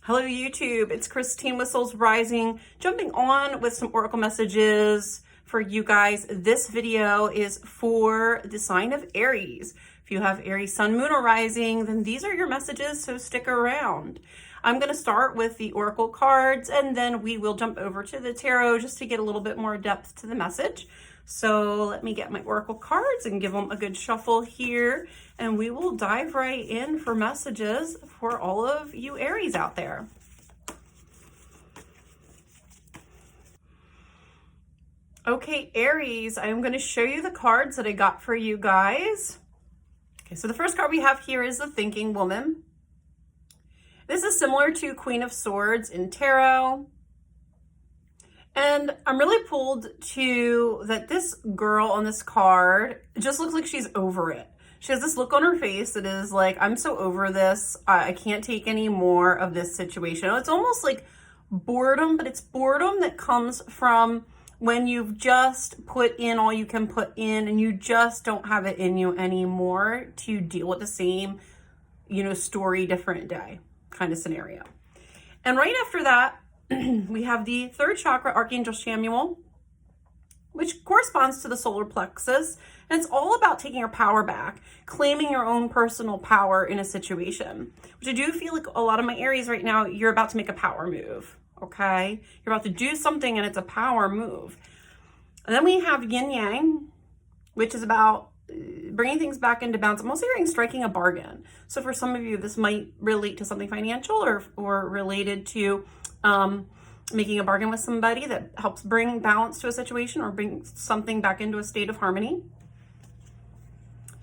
Hello YouTube, it's Christine with Souls Rising, jumping on with some Oracle messages for you guys. This video is for the sign of Aries. If you have Aries Sun, Moon, or Rising, then these are your messages, so stick around. I'm going to start with the Oracle cards, and then we will jump over to the Tarot just to get a little bit more depth to the message. So let me get my Oracle cards and give them a good shuffle here, and we will dive right in for messages for all of you Aries out there. Okay, Aries, I am going to show you the cards that I got for you guys. Okay, so the first card we have here is the Thinking Woman. This is similar to Queen of Swords in Tarot. And I'm really pulled to that this girl on this card just looks like she's over it. She has this look on her face that is like, I'm so over this. I can't take any more of this situation. It's almost like boredom, but it's boredom that comes from when you've just put in all you can put in and you just don't have it in you anymore to deal with the same, story, different day kind of scenario. And right after that, we have the third chakra, Archangel Chamuel, which corresponds to the solar plexus. And it's all about taking your power back, claiming your own personal power in a situation, which I do feel like a lot of my Aries right now, you're about to make a power move. Okay. You're about to do something and it's a power move. And then we have Yin Yang, which is about bringing things back into balance. I'm also hearing striking a bargain. So for some of you, this might relate to something financial or related to making a bargain with somebody that helps bring balance to a situation or bring something back into a state of harmony.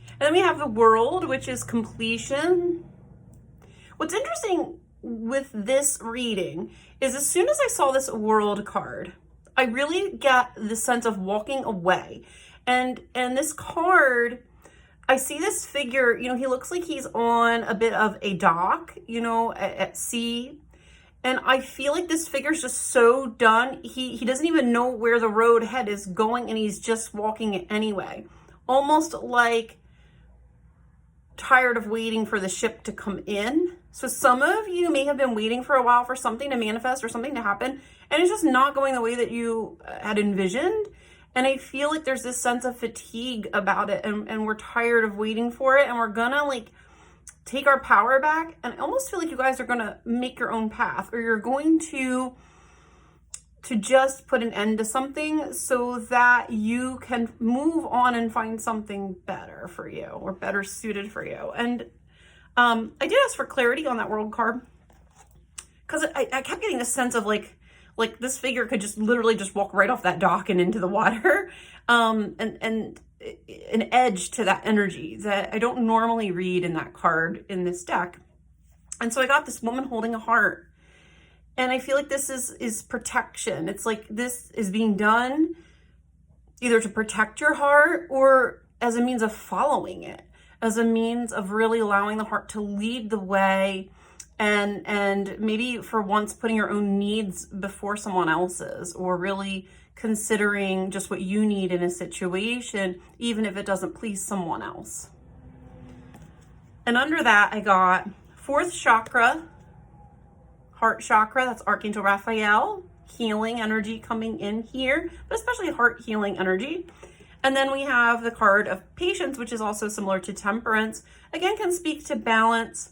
And then we have the World, which is completion. What's interesting with this reading is as soon as I saw this World card, I really get the sense of walking away. And this card, I see this figure, he looks like he's on a bit of a dock, at sea. And I feel like this figure's just so done. He doesn't even know where the road head is going and he's just walking it anyway. Almost like tired of waiting for the ship to come in. So some of you may have been waiting for a while for something to manifest or something to happen, and it's just not going the way that you had envisioned. And I feel like there's this sense of fatigue about it, and we're tired of waiting for it, and we're gonna take our power back. And I almost feel like you guys are gonna make your own path, or you're going to just put an end to something so that you can move on and find something better for you or better suited for you. And I did ask for clarity on that World card because I kept getting this sense of like this figure could just literally just walk right off that dock and into the water, and an edge to that energy that I don't normally read in that card in this deck. And so I got this woman holding a heart, and I feel like this is protection. It's like this is being done either to protect your heart or as a means of following it, as a means of really allowing the heart to lead the way, and maybe for once putting your own needs before someone else's, or really considering just what you need in a situation, even if it doesn't please someone else. And under that, I got fourth chakra, heart chakra. That's Archangel Raphael, healing energy coming in here, but especially heart healing energy. And then we have the card of Patience, which is also similar to Temperance. Again, can speak to balance.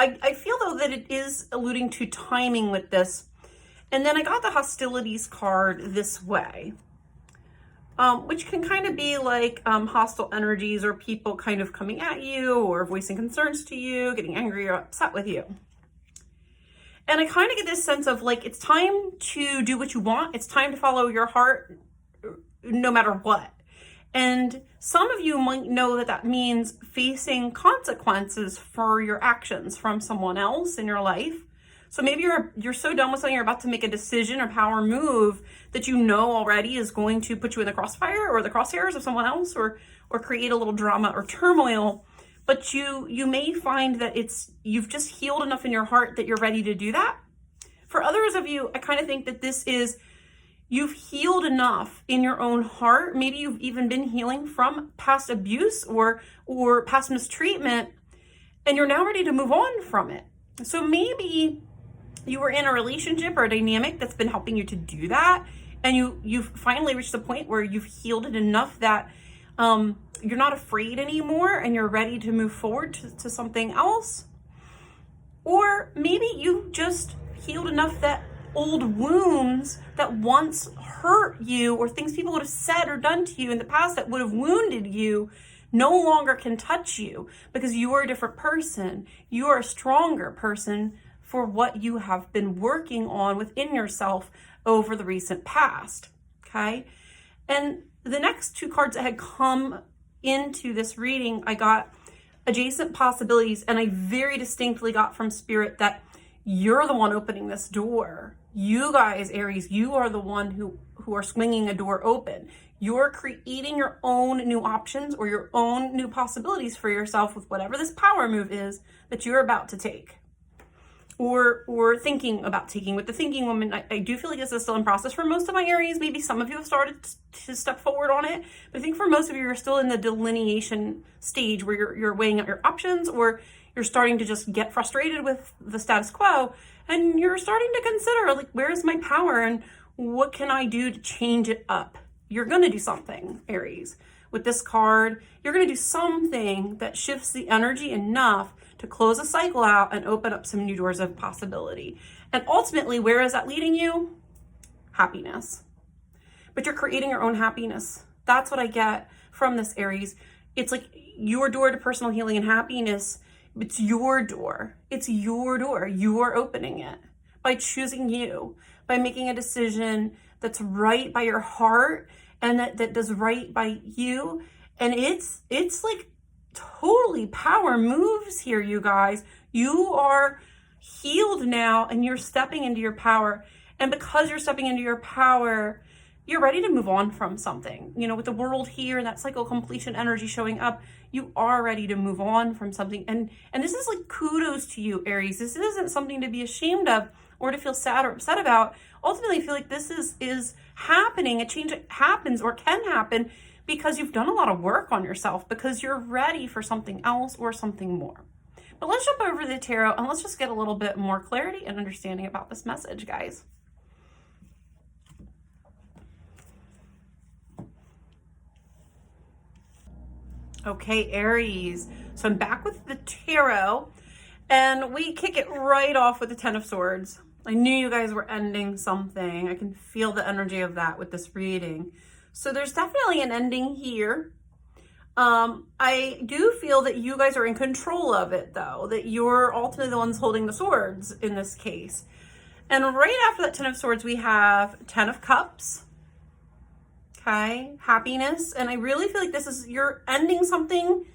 I feel though that it is alluding to timing with this. And then I got the Hostilities card this way, which can kind of be like hostile energies or people kind of coming at you or voicing concerns to you, getting angry or upset with you. And I kind of get this sense of like, it's time to do what you want. It's time to follow your heart no matter what. And some of you might know that that means facing consequences for your actions from someone else in your life. So maybe you're so done with something, you're about to make a decision or power move that you know already is going to put you in the crossfire or the crosshairs of someone else, or create a little drama or turmoil. But you may find that you've just healed enough in your heart that you're ready to do that. For others of you, I kind of think that this is, you've healed enough in your own heart. Maybe you've even been healing from past abuse or past mistreatment, and you're now ready to move on from it. So maybe you were in a relationship or a dynamic that's been helping you to do that, and you've finally reached the point where you've healed it enough that you're not afraid anymore and you're ready to move forward to something else. Or maybe you just healed enough that old wounds that once hurt you, or things people would have said or done to you in the past that would have wounded you, no longer can touch you, because you are a different person. You are a stronger person for what you have been working on within yourself over the recent past, okay? And the next two cards that had come into this reading, I got adjacent possibilities, and I very distinctly got from Spirit that you're the one opening this door. You guys, Aries, you are the one who are swinging a door open. You're creating your own new options or your own new possibilities for yourself with whatever this power move is that you're about to take. Or thinking about taking. With the thinking woman, I do feel like this is still in process for most of my Aries. Maybe some of you have started to step forward on it, but I think for most of you, you're still in the delineation stage where you're weighing out your options, or you're starting to just get frustrated with the status quo, and you're starting to consider, like, where's my power and what can I do to change it up? You're going to do something, Aries. With this card, you're going to do something that shifts the energy enough to close a cycle out and open up some new doors of possibility. And ultimately, where is that leading you? Happiness. But you're creating your own happiness. That's what I get from this, Aries. It's like your door to personal healing and happiness. It's your door. It's your door. You are opening it by choosing you, by making a decision that's right by your heart and that does right by you. And it's like totally power moves here, you guys. You are healed now and you're stepping into your power. And because you're stepping into your power, you're ready to move on from something. You know, with the world here and that cycle completion energy showing up, you are ready to move on from something. And this is like kudos to you, Aries. This isn't something to be ashamed of or to feel sad or upset about. Ultimately, I feel like this is happening. A change happens or can happen because you've done a lot of work on yourself, because you're ready for something else or something more. But let's jump over to the tarot and let's just get a little bit more clarity and understanding about this message, guys. Okay, Aries. So I'm back with the tarot, and we kick it right off with the Ten of Swords. I knew you guys were ending something. I can feel the energy of that with this reading. So there's definitely an ending here. I do feel that you guys are in control of it, though, that you're ultimately the ones holding the swords in this case. And right after that Ten of Swords, we have Ten of Cups. Okay, happiness. And I really feel like this is, you're ending something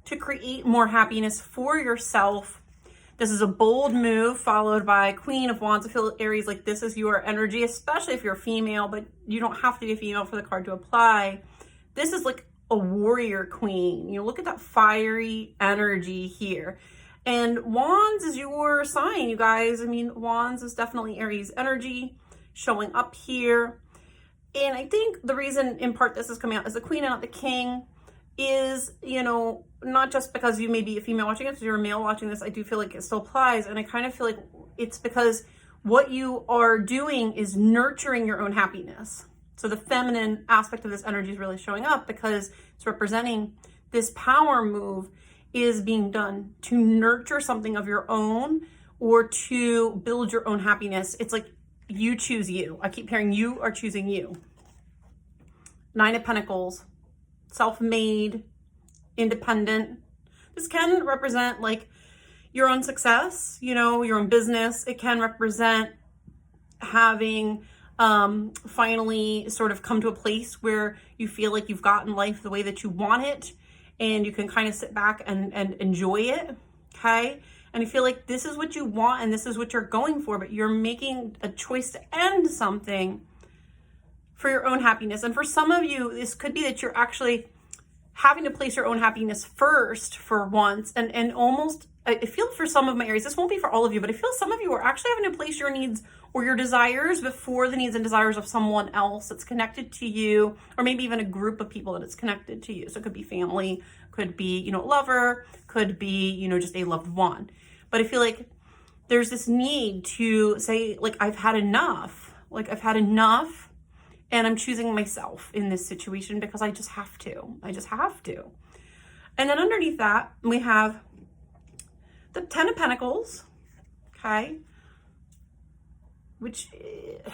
to create more happiness for yourself. This is a bold move followed by Queen of Wands. I feel, Aries, like this is your energy, especially if you're female, but you don't have to be a female for the card to apply. This is like a warrior queen. You know, look at that fiery energy here. And Wands is your sign, you guys. I mean, Wands is definitely Aries energy showing up here. And I think the reason in part this is coming out as the Queen and not the King is, you know, not just because you may be a female watching it, if you're a male watching this, I do feel like it still applies. And I kind of feel like it's because what you are doing is nurturing your own happiness. So the feminine aspect of this energy is really showing up because it's representing this power move is being done to nurture something of your own or to build your own happiness. It's like you choose you. I keep hearing you are choosing you. Nine of Pentacles, self-made, independent. This can represent like your own success, you know, your own business. It can represent having finally sort of come to a place where you feel like you've gotten life the way that you want it and you can kind of sit back and enjoy it, okay? And I feel like this is what you want and this is what you're going for, but you're making a choice to end something for your own happiness. And for some of you, this could be that you're actually having to place your own happiness first for once. And almost, I feel for some of my Aries, this won't be for all of you, but I feel some of you are actually having to place your needs or your desires before the needs and desires of someone else that's connected to you, or maybe even a group of people that it's connected to you. So it could be family, could be, you know, a lover, could be, you know, just a loved one. But I feel like there's this need to say, like, I've had enough. Like, I've had enough, and I'm choosing myself in this situation because I just have to. I just have to. And then underneath that, we have the Ten of Pentacles, okay? Which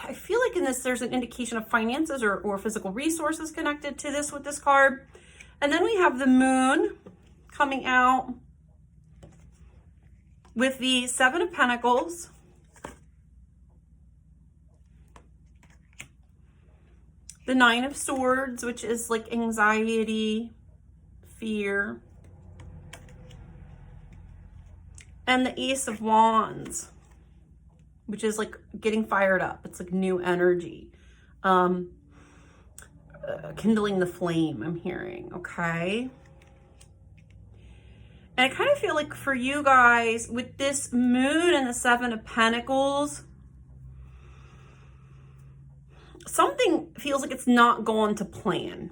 I feel like in this, there's an indication of finances or physical resources connected to this with this card. And then we have the Moon coming out with the Seven of Pentacles. The Nine of Swords, which is like anxiety, fear. And the Ace of Wands, which is like getting fired up. It's like new energy. Kindling the flame, I'm hearing, okay? And I kind of feel like for you guys, with this Moon and the Seven of Pentacles, something feels like it's not going to plan.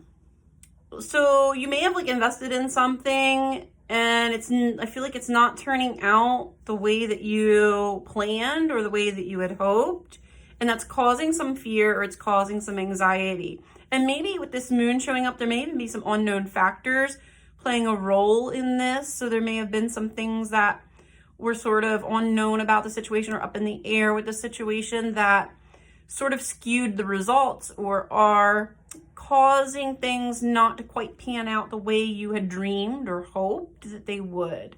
So you may have like invested in something and I feel like it's not turning out the way that you planned or the way that you had hoped. And that's causing some fear or it's causing some anxiety. And maybe with this Moon showing up, there may even be some unknown factors playing a role in this. So there may have been some things that were sort of unknown about the situation or up in the air with the situation that sort of skewed the results or are causing things not to quite pan out the way you had dreamed or hoped that they would.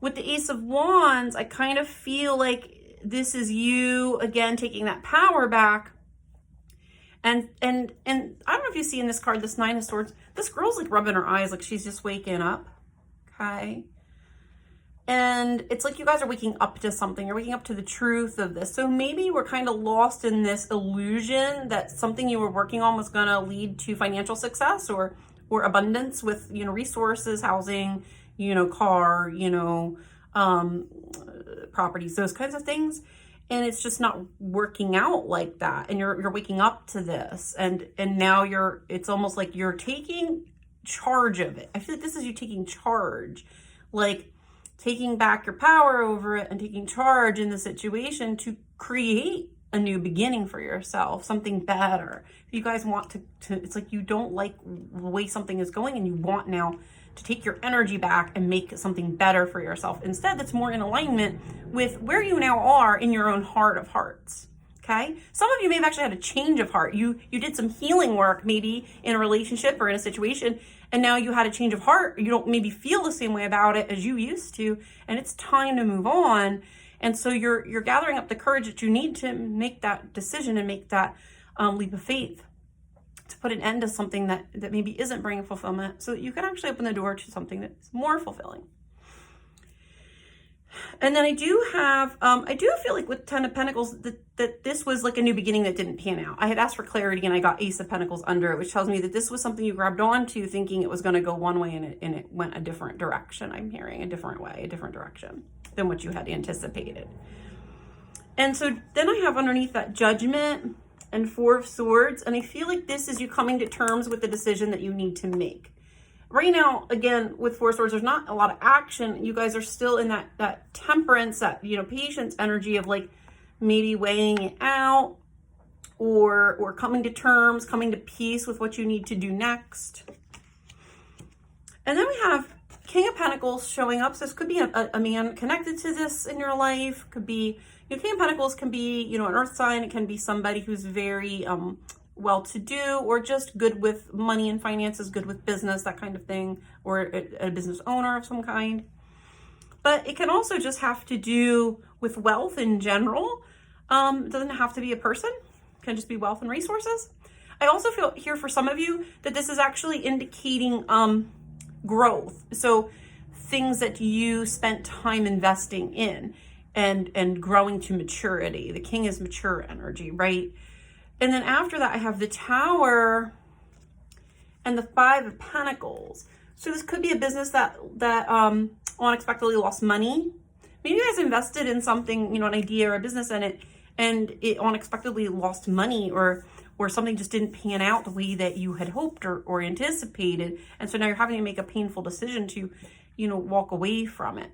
With the Ace of Wands, I kind of feel like this is you, again, taking that power back. And I don't know if you see in this card, this Nine of Swords, this girl's like rubbing her eyes like she's just waking up, okay? And it's like you guys are waking up to something. You're waking up to the truth of this. So maybe we're kind of lost in this illusion that something you were working on was going to lead to financial success or abundance with, you know, resources, housing, you know, car, you know, properties, those kinds of things. And it's just not working out like that. And you're waking up to this. And now it's almost like you're taking charge of it. I feel like this is you taking charge. Like, taking back your power over it and taking charge in the situation to create a new beginning for yourself, something better. If you guys want to it's like you don't like the way something is going and you want now to take your energy back and make something better for yourself. Instead, that's more in alignment with where you now are in your own heart of hearts. Okay? Some of you may have actually had a change of heart. You did some healing work maybe in a relationship or in a situation, and now you had a change of heart. You don't maybe feel the same way about it as you used to, and it's time to move on. And so you're gathering up the courage that you need to make that decision and make that leap of faith to put an end to something that maybe isn't bringing fulfillment so that you can actually open the door to something that's more fulfilling. And then I do feel like with Ten of Pentacles that this was like a new beginning that didn't pan out. I had asked for clarity and I got Ace of Pentacles under it, which tells me that this was something you grabbed onto thinking it was going to go one way and it went a different direction. I'm hearing a different way, a different direction than what you had anticipated. And so then I have underneath that Judgment and Four of Swords. And I feel like this is you coming to terms with the decision that you need to make. Right now, again, with Four of Swords, there's not a lot of action. You guys are still in that temperance, that, you know, patience energy of like maybe weighing it out or coming to terms, coming to peace with what you need to do next. And then we have King of Pentacles showing up. So this could be a man connected to this in your life. Could be, you know, King of Pentacles can be, you know, an earth sign. It can be somebody who's very well-to-do or just good with money and finances, good with business, that kind of thing, or a business owner of some kind. But it can also just have to do with wealth in general. It doesn't have to be a person. It can just be wealth and resources. I also feel here for some of you that this is actually indicating growth. So things that you spent time investing in and growing to maturity. The King is mature energy, right? And then after that, I have the Tower and the Five of Pentacles. So this could be a business that unexpectedly lost money. Maybe you guys invested in something, you know, an idea or a business in it, and it unexpectedly lost money or something just didn't pan out the way that you had hoped or anticipated. And so now you're having to make a painful decision to, you know, walk away from it.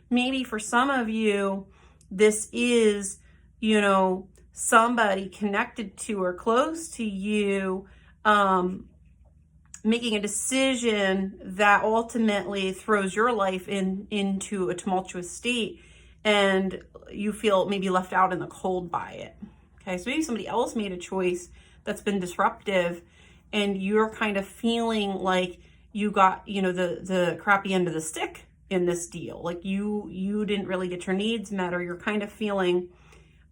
Maybe for some of you, This is, you know, somebody connected to or close to you, making a decision that ultimately throws your life into a tumultuous state, and you feel maybe left out in the cold by it. Okay, so maybe somebody else made a choice that's been disruptive, and you're kind of feeling like you got, you know, the crappy end of the stick in this deal. Like you didn't really get your needs met, or you're kind of feeling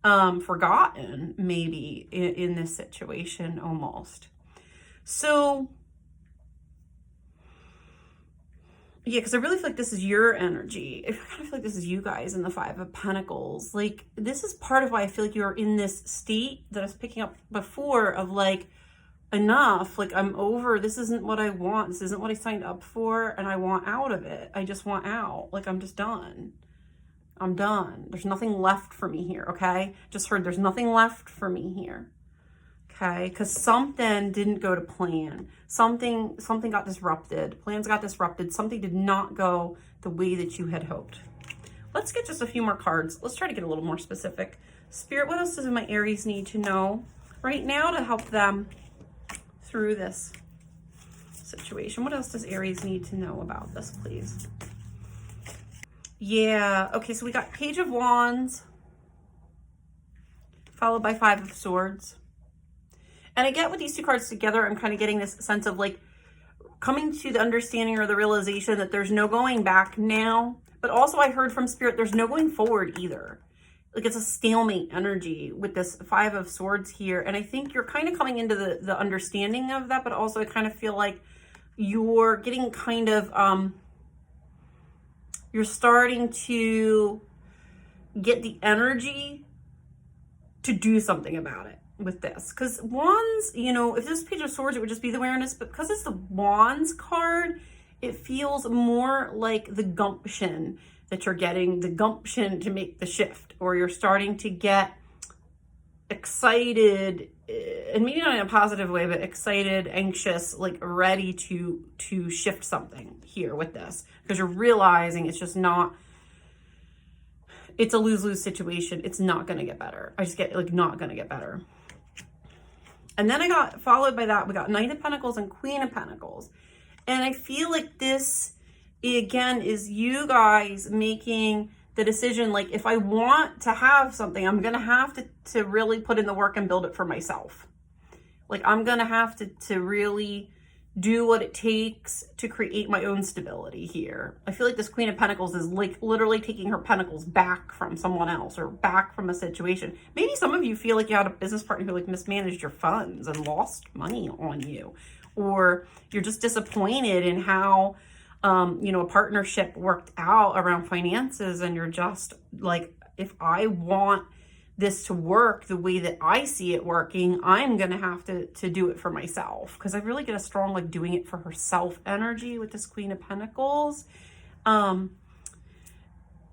forgotten maybe in this situation almost. So yeah, because I really feel like this is your energy. I kind of feel like this is you guys in the Five of Pentacles. Like, this is part of why I feel like you're in this state that I was picking up before of like, enough, like I'm over, this isn't what I want, this isn't what I signed up for, and I want out of it. I just want out. Like, I'm just done. I'm done. There's nothing left for me here, okay? Just heard there's nothing left for me here. Okay, because something didn't go to plan. Something got disrupted. Plans got disrupted. Something did not go the way that you had hoped. Let's get just a few more cards. Let's try to get a little more specific. Spirit, what else does my Aries need to know right now to help them through this situation? What else does Aries need to know about this, please? Yeah, okay, so we got Page of Wands, followed by Five of Swords. And I get with these two cards together, I'm kind of getting this sense of like coming to the understanding or the realization that there's no going back now. But also I heard from Spirit, there's no going forward either. Like, it's a stalemate energy with this Five of Swords here. And I think you're kind of coming into the understanding of that, but also I kind of feel like you're getting kind of, you're starting to get the energy to do something about it with this. Because Wands, you know, if this Page of Swords, it would just be the awareness, but because it's the Wands card, it feels more like the gumption that you're getting, the gumption to make the shift, or you're starting to get excited, and maybe not in a positive way, but excited, anxious, like ready to shift something here with this, because you're realizing it's just not, it's a lose-lose situation. It's not going to get better. I just get like not going to get better. And then I got followed by that, we got Knight of Pentacles and Queen of Pentacles. And I feel like this, again, is you guys making the decision, like, if I want to have something, I'm going to have to really put in the work and build it for myself. Like, I'm going to have to really do what it takes to create my own stability here. I feel like this Queen of Pentacles is like literally taking her pentacles back from someone else or back from a situation. Maybe some of you feel like you had a business partner who like mismanaged your funds and lost money on you. Or you're just disappointed in how, you know, a partnership worked out around finances, and you're just like, if I want this to work the way that I see it working, I'm going to have to do it for myself. Because I really get a strong, like, doing it for herself energy with this Queen of Pentacles. And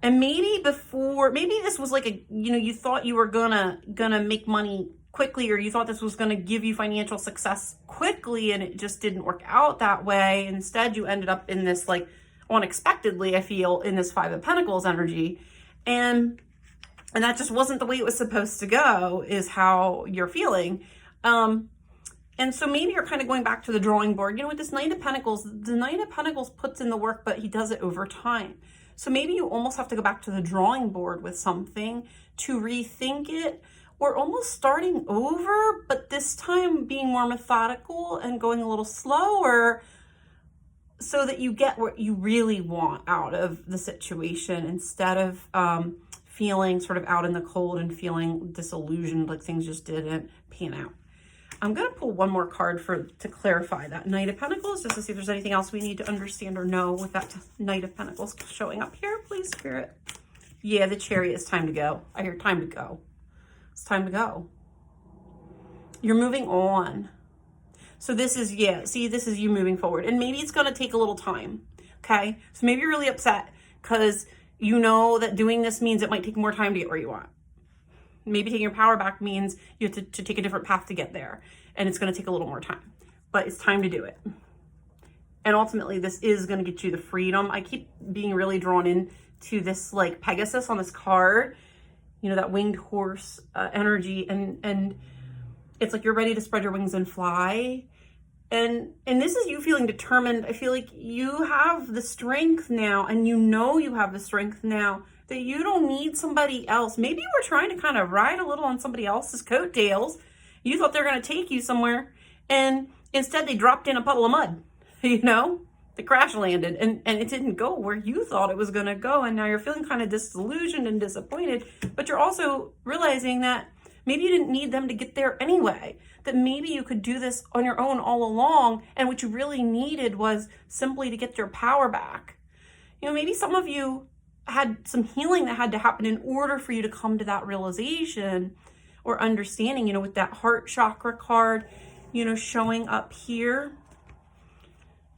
maybe before, maybe this was like a, you know, you thought you were gonna make money quickly, or you thought this was going to give you financial success quickly, and it just didn't work out that way. Instead, you ended up in this, like, unexpectedly, I feel, in this Five of Pentacles energy. And that just wasn't the way it was supposed to go, is how you're feeling. And so maybe you're kind of going back to the drawing board. You know, with this Knight of Pentacles, the Knight of Pentacles puts in the work, but he does it over time. So maybe you almost have to go back to the drawing board with something to rethink it, or almost starting over, but this time being more methodical and going a little slower so that you get what you really want out of the situation, instead of feeling sort of out in the cold and feeling disillusioned, like things just didn't pan out. I'm going to pull one more card to clarify that Knight of Pentacles, just to see if there's anything else we need to understand or know with that Knight of Pentacles showing up here, please, Spirit. Yeah, the Chariot is time to go. I hear time to go. It's time to go. You're moving on. So this is, yeah, see, this is you moving forward. And maybe it's going to take a little time, okay? So maybe you're really upset because you know that doing this means it might take more time to get where you want. Maybe taking your power back means you have to take a different path to get there. And it's going to take a little more time. But it's time to do it. And ultimately, this is going to get you the freedom. I keep being really drawn in to this, like, Pegasus on this card. you know, that winged horse energy, and it's like you're ready to spread your wings and fly. And this is you feeling determined. I feel like you have the strength now, and you know you have the strength now that you don't need somebody else. Maybe you were trying to kind of ride a little on somebody else's coattails. You thought they're going to take you somewhere, and instead they dropped in a puddle of mud, you know? They crash landed, and it didn't go where you thought it was going to go, and now you're feeling kind of disillusioned and disappointed, but you're also realizing that maybe you didn't need them to get there anyway, that maybe you could do this on your own all along, and what you really needed was simply to get your power back. You know, maybe some of you had some healing that had to happen in order for you to come to that realization or understanding, you know, with that heart chakra card, you know, showing up here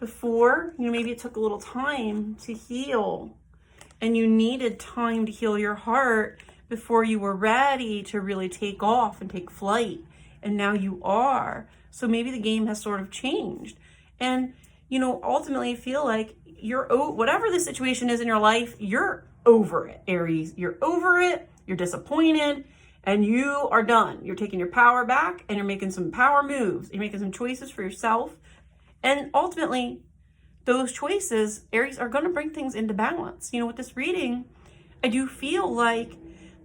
before, you know, maybe it took a little time to heal, and you needed time to heal your heart before you were ready to really take off and take flight. And now you are. So maybe the game has sort of changed. And, you know, ultimately I feel like you're, whatever the situation is in your life, you're over it, Aries. You're over it. You're disappointed, and you are done. You're taking your power back, and you're making some power moves. You're making some choices for yourself. And ultimately, those choices, Aries, are going to bring things into balance. You know, with this reading, I do feel like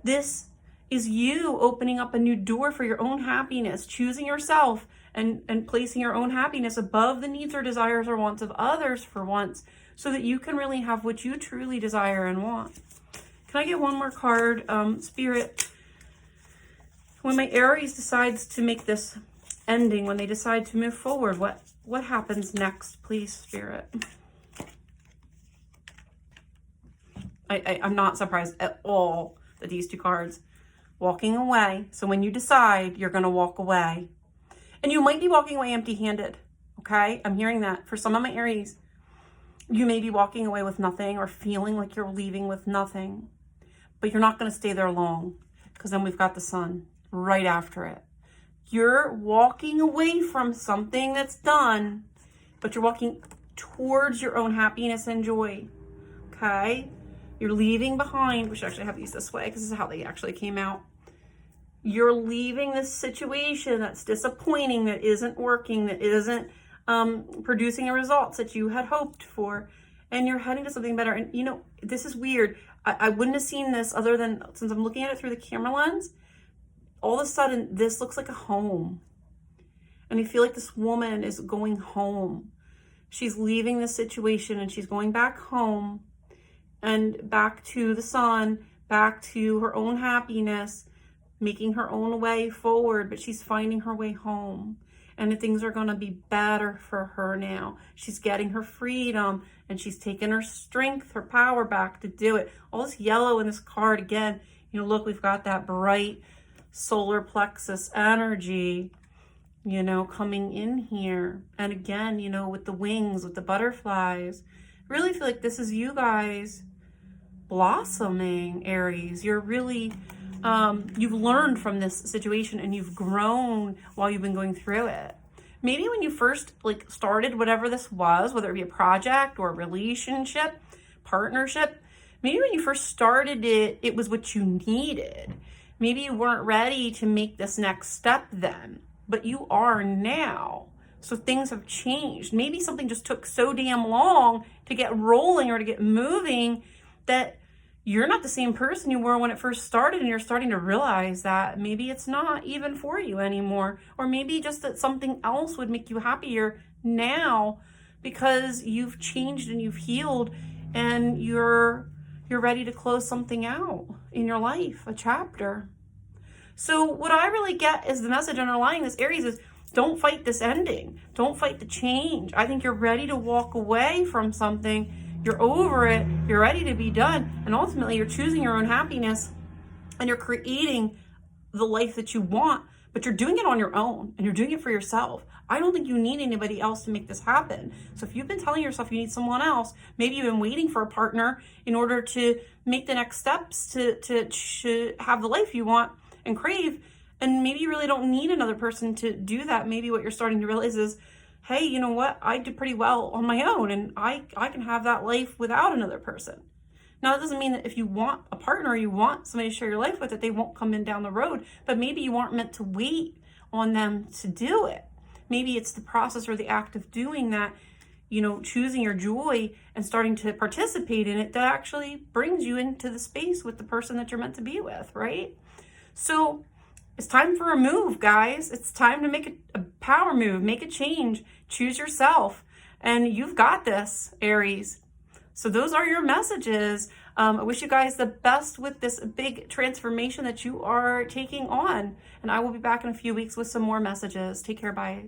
this is you opening up a new door for your own happiness, choosing yourself and placing your own happiness above the needs or desires or wants of others for once, so that you can really have what you truly desire and want. Can I get one more card, Spirit? When my Aries decides to make this ending, when they decide to move forward, what happens next, please, Spirit? I'm not surprised at all that these two cards, walking away. So when you decide, you're going to walk away. And you might be walking away empty-handed, okay? I'm hearing that. For some of my Aries, you may be walking away with nothing or feeling like you're leaving with nothing. But you're not going to stay there long, because then we've got the sun right after it. You're walking away from something that's done, but you're walking towards your own happiness and joy, okay? You're leaving behind, we should actually have these this way because this is how they actually came out. You're leaving this situation that's disappointing, that isn't working, that isn't producing the results that you had hoped for, and you're heading to something better. And you know, this is weird. I wouldn't have seen this other than, since I'm looking at it through the camera lens, all of a sudden this looks like a home. And I feel like this woman is going home. She's leaving this situation and she's going back home and back to the sun, back to her own happiness, making her own way forward, but she's finding her way home. And things are going to be better for her now. She's getting her freedom, and she's taking her strength, her power back to do it. All this yellow in this card, again, you know, look, we've got that bright solar plexus energy, you know, coming in here. And again, you know, with the wings, with the butterflies, really feel like this is you guys blossoming, Aries. You're really, you've learned from this situation and you've grown while you've been going through it. Maybe when you first started whatever this was, whether it be a project or a relationship, partnership, maybe when you first started it, it was what you needed. Maybe you weren't ready to make this next step then, but you are now. So things have changed. Maybe something just took so damn long to get rolling or to get moving that you're not the same person you were when it first started, and you're starting to realize that maybe it's not even for you anymore, or maybe just that something else would make you happier now because you've changed and you've healed and you're ready to close something out in your life, a chapter. So what I really get is the message underlying this, Aries, is don't fight this ending. Don't fight the change. I think you're ready to walk away from something. You're over it. You're ready to be done. And ultimately, you're choosing your own happiness and you're creating the life that you want, but you're doing it on your own and you're doing it for yourself. I don't think you need anybody else to make this happen. So if you've been telling yourself you need someone else, maybe you've been waiting for a partner in order to make the next steps to have the life you want and crave, and maybe you really don't need another person to do that. Maybe what you're starting to realize is, hey, you know what? I did pretty well on my own, and I can have that life without another person. Now, that doesn't mean that if you want a partner, you want somebody to share your life with, that they won't come in down the road, but maybe you aren't meant to wait on them to do it. Maybe it's the process or the act of doing that, you know, choosing your joy and starting to participate in it, that actually brings you into the space with the person that you're meant to be with, right? So it's time for a move, guys. It's time to make a power move, make a change, choose yourself, and you've got this, Aries. So those are your messages. I wish you guys the best with this big transformation that you are taking on. And I will be back in a few weeks with some more messages. Take care. Bye.